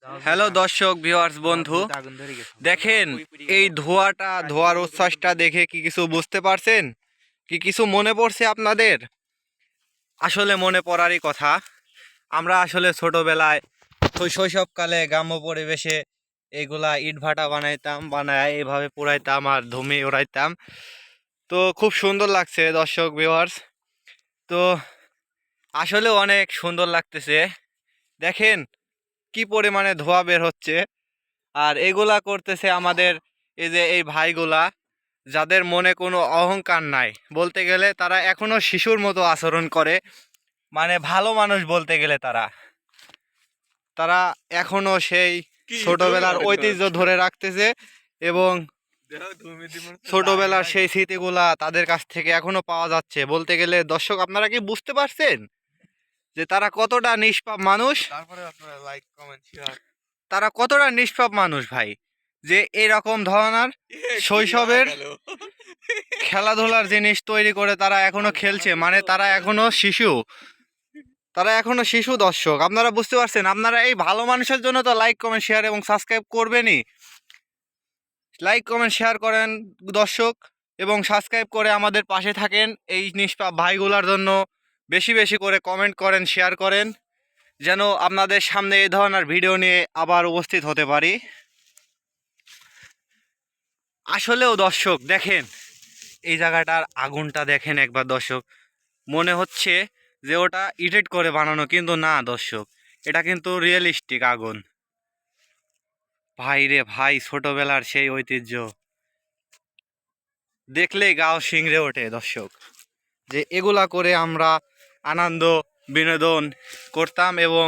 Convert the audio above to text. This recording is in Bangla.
হ্যালো দর্শক ভিউয়ার্স বন্ধু, দেখেন এই ধোয়ার উচ্ছ্বাসটা দেখে কি কিছু বুঝতে পারছেন? কি কিছু মনে পড়ছে আপনাদের? আসলে মনে পড়ারই কথা। আমরা আসলে ছোটবেলায় শৈশবকালে গ্রাম্য পরিবেশে এগুলা ইটভাটা বানায় এভাবে পোড়াইতাম আর ধুমে ওড়াইতাম। তো খুব সুন্দর লাগছে দর্শক ভিউয়ার্স। তো আসলে অনেক সুন্দর লাগতেছে। দেখেন কি পরিমাণে ধোঁয়া বের হচ্ছে। আর এগুলা করতেছে আমাদের এই ভাইগুলা, যাদের মনে কোনো অহংকার নাই। বলতে গেলে তারা এখনো শিশুর মতো আচরণ করে, মানে ভালো মানুষ বলতে গেলে তারা তারা এখনো সেই ছোটবেলার ঐতিহ্য ধরে রাখতেছে এবং ছোটবেলার সেই স্মৃতিগুলা তাদের কাছ থেকে এখনো পাওয়া যাচ্ছে। বলতে গেলে দর্শক, আপনারা কি বুঝতে পারছেন যে তারা কতটা নিষ্পাপ মানুষ? তারা কতটা নিষ্পাপ মানুষ ভাই, যে এরকম ধরনের শৈশবের খেলাধুলার জিনিস তৈরি করে তারা এখনো খেলছে। মানে তারা এখনো শিশু, দর্শক। আপনারা বুঝতে পারছেন? আপনারা এই ভালো মানুষের জন্য তো লাইক কমেন্ট শেয়ার এবং সাবস্ক্রাইব করবেনই। লাইক কমেন্ট শেয়ার করেন দর্শক, এবং সাবস্ক্রাইব করে আমাদের পাশে থাকেন। এই নিষ্পাপ ভাইগুলার জন্য বেশি বেশি করে কমেন্ট করেন, শেয়ার করেন, যেন আপনাদের সামনে এই ধরনের ভিডিও নিয়ে আবার উপস্থিত হতে পারি। আসলেও দর্শক দেখেন, এই জায়গাটার আগুনটা দেখেন একবার দর্শক। মনে হচ্ছে যে ওটা ইডিট করে বানানো, কিন্তু না দর্শক, এটা কিন্তু রিয়েলিস্টিক আগুন। ভাই রে ভাই, ছোটবেলার সেই ঐতিহ্য দেখলেই গাও শিংড়ে ওঠে দর্শক, যে এগুলা করে আমরা আনন্দ বিনোদন করতাম এবং